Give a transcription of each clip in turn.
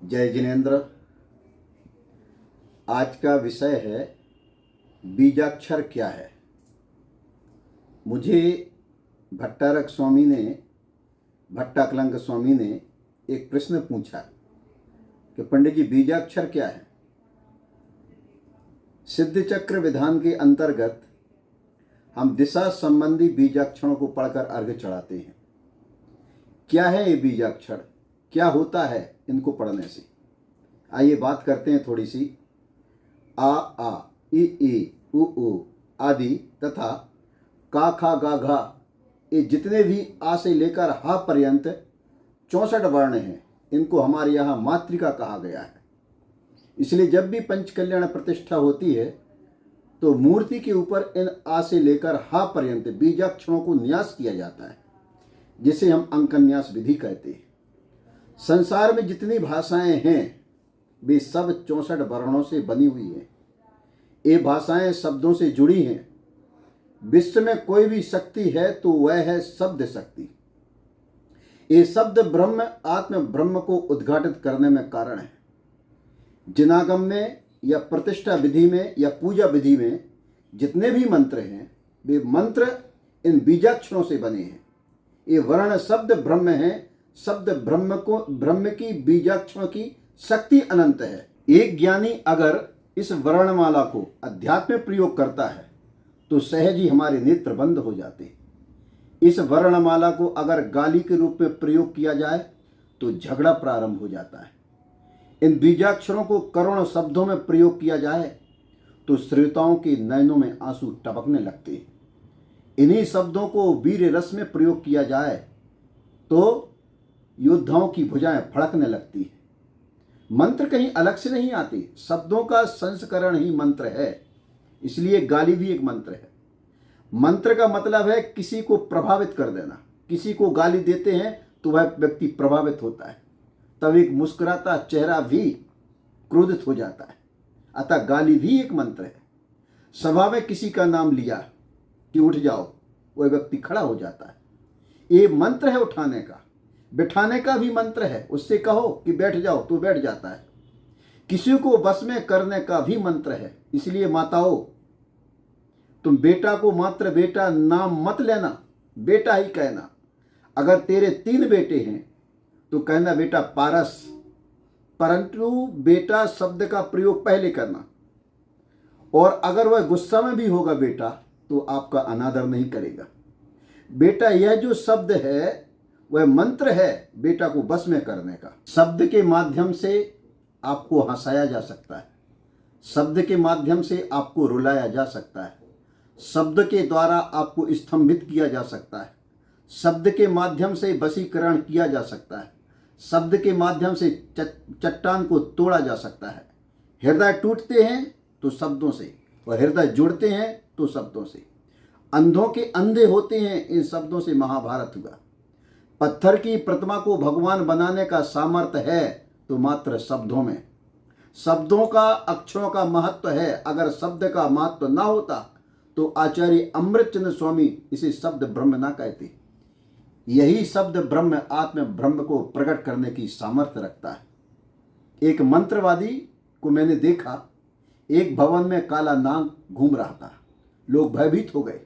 जय जिनेन्द्र। आज का विषय है बीजाक्षर क्या है। मुझे भट्टाकलंग स्वामी ने एक प्रश्न पूछा कि पंडित जी बीजाक्षर क्या है। सिद्ध चक्र विधान के अंतर्गत हम दिशा संबंधी बीजाक्षरों को पढ़कर अर्घ्य चढ़ाते हैं। क्या है ये बीजाक्षर, क्या होता है इनको पढ़ने से। आइए बात करते हैं थोड़ी सी। आ ई उ आदि तथा का खा गा घा, ये जितने भी आ से लेकर हा पर्यंत 64 वर्ण हैं। इनको हमारे यहाँ मातृका कहा गया है। इसलिए जब भी पंचकल्याण प्रतिष्ठा होती है तो मूर्ति के ऊपर इन आ से लेकर हा पर्यंत बीजाक्षरों को न्यास किया जाता है, जिसे हम अंकन्यास विधि कहते हैं। संसार में जितनी भाषाएं हैं वे सब 64 वर्णों से बनी हुई हैं। ये भाषाएं शब्दों से जुड़ी हैं। विश्व में कोई भी शक्ति है तो वह है शब्द शक्ति। ये शब्द ब्रह्म आत्म ब्रह्म को उद्घाटित करने में कारण है। जिनागम में या प्रतिष्ठा विधि में या पूजा विधि में जितने भी मंत्र हैं वे मंत्र इन बीजाक्षरों से बने हैं। ये वर्ण शब्द ब्रह्म है। शब्द ब्रह्म की बीजाक्षरों की शक्ति अनंत है। एक ज्ञानी अगर इस वर्णमाला को अध्यात्म में प्रयोग करता है तो सहज ही हमारे नेत्र बंद हो जाते हैं। इस वर्णमाला को अगर गाली के रूप में प्रयोग किया जाए तो झगड़ा प्रारंभ हो जाता है। इन बीजाक्षरों को करोड़ों शब्दों में प्रयोग किया जाए तो श्रोताओं के नयनों में आंसू टपकने लगते हैं। इन्हीं शब्दों को वीर रस में प्रयोग किया जाए तो योद्धाओं की भुजाएं फड़कने लगती हैं। मंत्र कहीं अलग से नहीं आती, शब्दों का संस्करण ही मंत्र है। इसलिए गाली भी एक मंत्र है। मंत्र का मतलब है किसी को प्रभावित कर देना। किसी को गाली देते हैं तो वह व्यक्ति प्रभावित होता है, तब एक मुस्कुराता चेहरा भी क्रोधित हो जाता है। अतः गाली भी एक मंत्र है। सभा में किसी का नाम लिया कि उठ जाओ, वह व्यक्ति खड़ा हो जाता है। ये मंत्र है उठाने का। बिठाने का भी मंत्र है। उससे कहो कि बैठ जाओ तो बैठ जाता है। किसी को बस में करने का भी मंत्र है। इसलिए माताओं, तुम बेटा को मात्र बेटा नाम मत लेना, बेटा ही कहना। अगर तेरे 3 बेटे हैं तो कहना बेटा पारस, परंतु बेटा शब्द का प्रयोग पहले करना। और अगर वह गुस्सा में भी होगा बेटा तो आपका अनादर नहीं करेगा। बेटा यह जो शब्द है वह मंत्र है बेटा को बस में करने का। शब्द के माध्यम से आपको हंसाया जा सकता है। शब्द के माध्यम से आपको रुलाया जा सकता है। शब्द के द्वारा आपको स्तंभित किया जा सकता है। शब्द के माध्यम से वशीकरण किया जा सकता है। शब्द के माध्यम से चट्टान को तोड़ा जा सकता है। हृदय टूटते हैं तो शब्दों से, और हृदय जुड़ते हैं तो शब्दों से। अंधों के अंधे होते हैं इन शब्दों से। महाभारत हुआ। पत्थर की प्रतिमा को भगवान बनाने का सामर्थ्य है तो मात्र शब्दों में। शब्दों का, अक्षरों का महत्व है। अगर शब्द का महत्व ना होता तो आचार्य अमृतचंद्र स्वामी इसे शब्द ब्रह्म ना कहते। यही शब्द ब्रह्म आत्म ब्रह्म को प्रकट करने की सामर्थ्य रखता है। एक मंत्रवादी को मैंने देखा। एक भवन में काला नाग घूम रहा था। लोग भयभीत हो गए।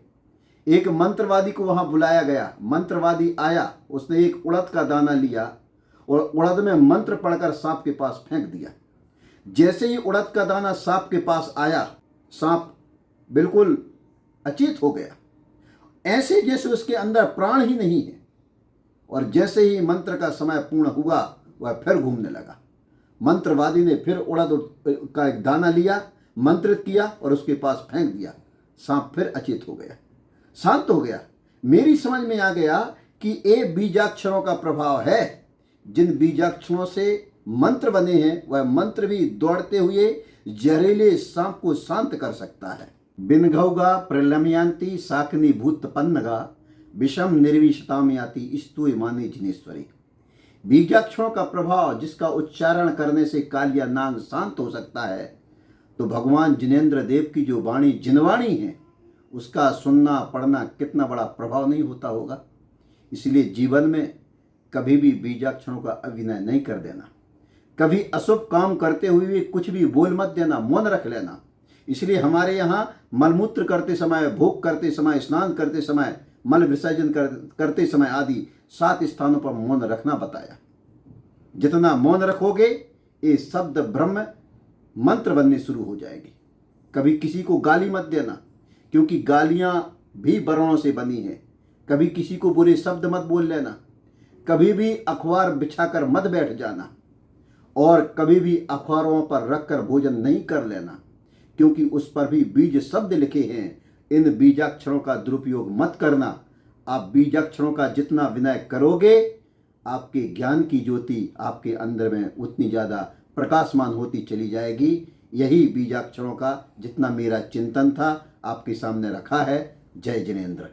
एक मंत्रवादी को वहां बुलाया गया। मंत्रवादी आया, उसने एक उड़द का दाना लिया और उड़द में मंत्र पढ़कर सांप के पास फेंक दिया। जैसे ही उड़द का दाना सांप के पास आया, सांप बिल्कुल अचेत हो गया, ऐसे जैसे उसके अंदर प्राण ही नहीं है। और जैसे ही मंत्र का समय पूर्ण हुआ वह फिर घूमने लगा। मंत्रवादी ने फिर उड़द का एक दाना लिया, मंत्रित किया और उसके पास फेंक दिया। सांप फिर अचेत हो गया, शांत हो गया। मेरी समझ में आ गया कि ये बीजाक्षरों का प्रभाव है। जिन बीजाक्षरों से मंत्र बने हैं वह मंत्र भी दौड़ते हुए जहरीले सांप को शांत कर सकता है। बिनघौगा प्रलमयांती साकनी भूतपन्नगा विषम निर्विशतामयाति स्तूय माने जिनेश्वरी। बीजाक्षरों का प्रभाव, जिसका उच्चारण करने से कालिया नाग शांत हो सकता है, तो भगवान जिनेंद्र देव की जो वाणी जिनवाणी है उसका सुनना पढ़ना कितना बड़ा प्रभाव नहीं होता होगा। इसलिए जीवन में कभी भी बीजाक्षरों का अभिनय नहीं कर देना। कभी अशुभ काम करते हुए भी कुछ भी बोल मत देना, मौन रख लेना। इसलिए हमारे यहाँ मलमूत्र करते समय, भोग करते समय, स्नान करते समय, मल विसर्जन करते समय आदि 7 स्थानों पर मौन रखना बताया। जितना मौन रखोगे ये शब्द ब्रह्म मंत्र बनने शुरू हो जाएगी। कभी किसी को गाली मत देना, क्योंकि गालियां भी वर्णों से बनी हैं। कभी किसी को बुरे शब्द मत बोल लेना। कभी भी अखबार बिछाकर मत बैठ जाना, और कभी भी अखबारों पर रखकर भोजन नहीं कर लेना, क्योंकि उस पर भी बीज शब्द लिखे हैं। इन बीजाक्षरों का दुरुपयोग मत करना। आप बीजाक्षरों का जितना विनय करोगे, आपके ज्ञान की ज्योति आपके अंदर में उतनी ज़्यादा प्रकाशमान होती चली जाएगी। यही बीजाक्षरों का जितना मेरा चिंतन था आपके सामने रखा है। जय जिनेंद्र।